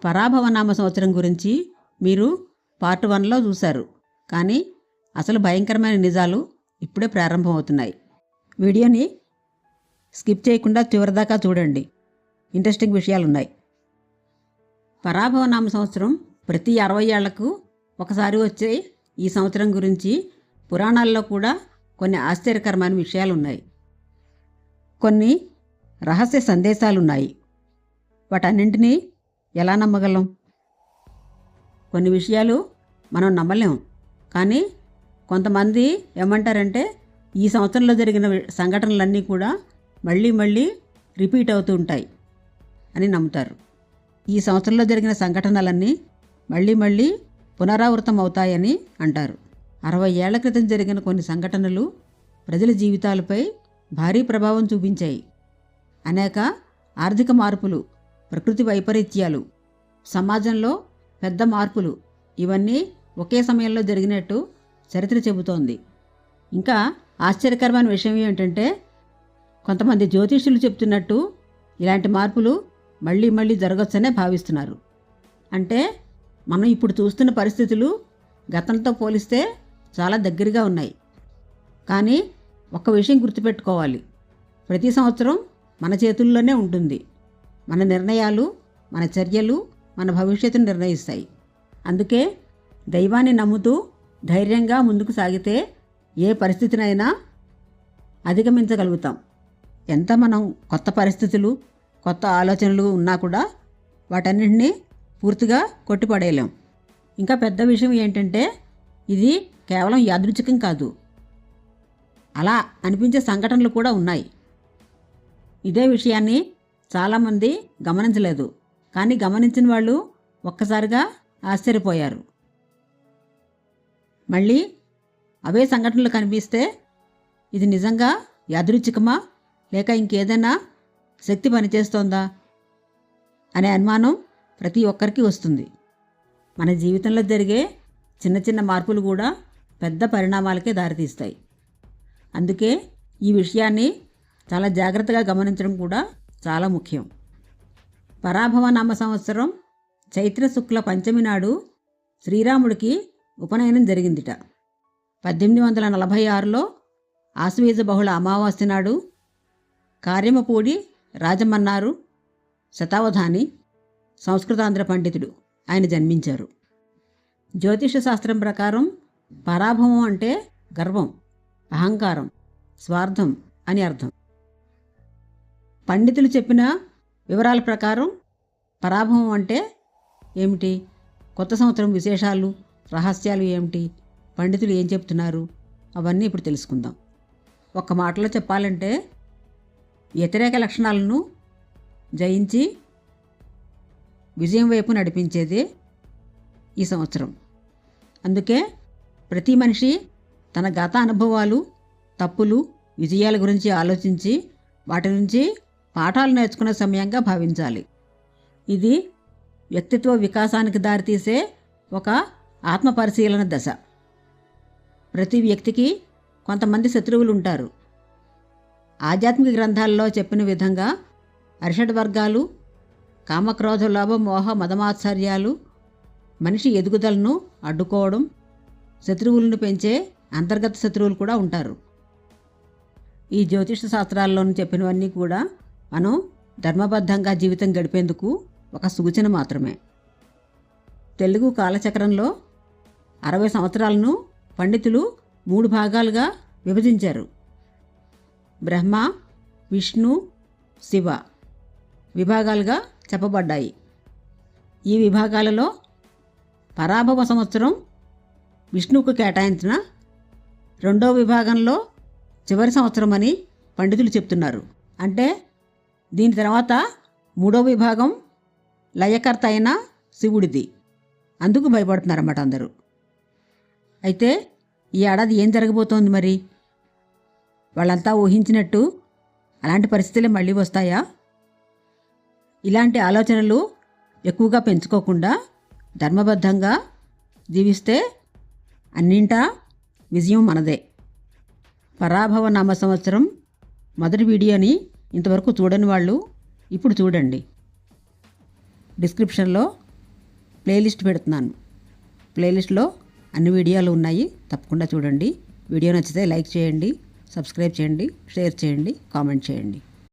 పరాభవనామ సంవత్సరం గురించి మీరు పార్ట్ 1లో చూశారు. కానీ అసలు భయంకరమైన నిజాలు ఇప్పుడే ప్రారంభమవుతున్నాయి. వీడియోని స్కిప్ చేయకుండా చివరిదాకా చూడండి. ఇంట్రెస్టింగ్ విషయాలున్నాయి. పరాభవనామ సంవత్సరం ప్రతి 60 ఏళ్లకు ఒకసారి వచ్చే ఈ సంవత్సరం గురించి పురాణాల్లో కూడా కొన్ని ఆశ్చర్యకరమైన విషయాలున్నాయి. కొన్ని రహస్య సందేశాలున్నాయి. వాటన్నింటినీ ఎలా నమ్మగలం? కొన్ని విషయాలు మనం నమ్మలేం. కానీ కొంతమంది ఏమంటారంటే ఈ సంవత్సరంలో జరిగిన సంఘటనలన్నీ కూడా మళ్ళీ రిపీట్ అవుతూ ఉంటాయి అని నమ్ముతారు. ఈ సంవత్సరంలో జరిగిన సంఘటనలన్నీ మళ్ళీ పునరావృతం అవుతాయని అంటారు. 60 ఏళ్ల క్రితం జరిగిన కొన్ని సంఘటనలు ప్రజల జీవితాలపై భారీ ప్రభావం చూపించాయి. అనేక ఆర్థిక మార్పులు, ప్రకృతి వైపరీత్యాలు, సమాజంలో పెద్ద మార్పులు ఇవన్నీ ఒకే సమయంలో జరిగినట్టు చరిత్ర చెబుతోంది. ఇంకా ఆశ్చర్యకరమైన విషయం ఏంటంటే కొంతమంది జ్యోతిష్యులు చెప్తున్నట్టు ఇలాంటి మార్పులు మళ్ళీ జరగవచ్చనే భావిస్తున్నారు. అంటే మనం ఇప్పుడు చూస్తున్న పరిస్థితులు గతంతో పోలిస్తే చాలా దగ్గరగా ఉన్నాయి. కానీ ఒక్క విషయం గుర్తుపెట్టుకోవాలి, ప్రతి సంవత్సరం మన చేతుల్లోనే ఉంటుంది. మన నిర్ణయాలు, మన చర్యలు మన భవిష్యత్తును నిర్ణయిస్తాయి. అందుకే దైవాన్ని నమ్ముతూ ధైర్యంగా ముందుకు సాగితే ఏ పరిస్థితినైనా అధిగమించగలుగుతాం. ఎంత మనం కొత్త పరిస్థితులు, కొత్త ఆలోచనలు ఉన్నా కూడా వాటన్నింటినీ పూర్తిగా కొట్టిపడేయలేం. ఇంకా పెద్ద విషయం ఏంటంటే ఇది కేవలం యాదృచ్ఛికం కాదు, అలా అనిపించే సంఘటనలు కూడా ఉన్నాయి. ఇదే విషయాన్ని చాలామంది గమనించలేదు. కానీ గమనించిన వాళ్ళు ఒక్కసారిగా ఆశ్చర్యపోయారు. మళ్ళీ అవే సంఘటనలు కనిపిస్తే ఇది నిజంగా యాదృచ్ఛికమా లేక ఇంకేదైనా శక్తి పనిచేస్తోందా అనే అనుమానం ప్రతి ఒక్కరికి వస్తుంది. మన జీవితంలో జరిగే చిన్న మార్పులు కూడా పెద్ద పరిణామాలకే దారితీస్తాయి. అందుకే ఈ విషయాన్ని చాలా జాగ్రత్తగా గమనించడం కూడా చాలా ముఖ్యం. పరాభవనామ సంవత్సరం చైత్ర శుక్ల పంచమి నాడు శ్రీరాముడికి ఉపనయనం జరిగిందిట. 1846లో ఆశ్వీజ బహుళ అమావాస్య నాడు కార్యమపూడి రాజమన్నారు శతావధాని సంస్కృతాంధ్ర పండితుడు ఆయన జన్మించారు. జ్యోతిష శాస్త్రం ప్రకారం పరాభవం అంటే గర్వం, అహంకారం, స్వార్థం అని అర్థం. పండితులు చెప్పిన వివరాల ప్రకారం పరాభవం అంటే ఏమిటి, కొత్త సంవత్సరం విశేషాలు, రహస్యాలు ఏమిటి, పండితులు ఏం చెప్తున్నారు, అవన్నీ ఇప్పుడు తెలుసుకుందాం. ఒక్క మాటలో చెప్పాలంటే వ్యతిరేక లక్షణాలను జయించి విజయం వైపు నడిపించేదే ఈ సంవత్సరం. అందుకే ప్రతి మనిషి తన గత అనుభవాలు, తప్పులు, విజయాల గురించి ఆలోచించి వాటి నుంచి పాఠాలు నేర్చుకునే సమయంగా భావించాలి. ఇది వ్యక్తిత్వ వికాసానికి దారితీసే ఒక ఆత్మపరిశీలన దశ. ప్రతి వ్యక్తికి కొంతమంది శత్రువులు ఉంటారు. ఆధ్యాత్మిక గ్రంథాల్లో చెప్పిన విధంగా అరిషడ్ వర్గాలు, కామక్రోధ లోభ మోహ మదమాత్సర్యాలు మనిషి ఎదుగుదలను అడ్డుకోవడం, శత్రువులను పెంచే అంతర్గత శత్రువులు కూడా ఉంటారు. ఈ జ్యోతిష శాస్త్రాల్లోనూ చెప్పినవన్నీ కూడా మనం ధర్మబద్ధంగా జీవితం గడిపేందుకు ఒక సూచన మాత్రమే. తెలుగు కాలచక్రంలో 60 సంవత్సరాలను పండితులు 3 భాగాలుగా విభజించారు. బ్రహ్మ, విష్ణు, శివ విభాగాలుగా చెప్పబడ్డాయి. ఈ విభాగాలలో పరాభవ సంవత్సరం విష్ణువుకు కేటాయించిన 2వ విభాగంలో చివరి సంవత్సరం అని పండితులు చెప్తున్నారు. అంటే దీని తర్వాత 3వ విభాగం లయకర్త అయిన శివుడిది. అందుకు భయపడుతున్నారన్నమాట అందరూ. అయితే ఈ ఏడాది ఏం జరగబోతోంది మరి? వాళ్ళంతా ఊహించినట్టు అలాంటి పరిస్థితులే మళ్ళీ వస్తాయా? ఇలాంటి ఆలోచనలు ఎక్కువగా పెంచుకోకుండా ధర్మబద్ధంగా జీవిస్తే అన్నింటా విజయం మనదే. పరాభవ నామ సంవత్సరం మొదటి వీడియోని ఇంతవరకు చూడని వాళ్ళు ఇప్పుడు చూడండి. డిస్క్రిప్షన్లో ప్లేలిస్ట్ పెడుతున్నాను. ప్లేలిస్ట్లో అన్ని వీడియోలు ఉన్నాయి, తప్పకుండా చూడండి. వీడియో నచ్చితే లైక్ చేయండి, సబ్స్క్రైబ్ చేయండి, షేర్ చేయండి, కామెంట్ చేయండి.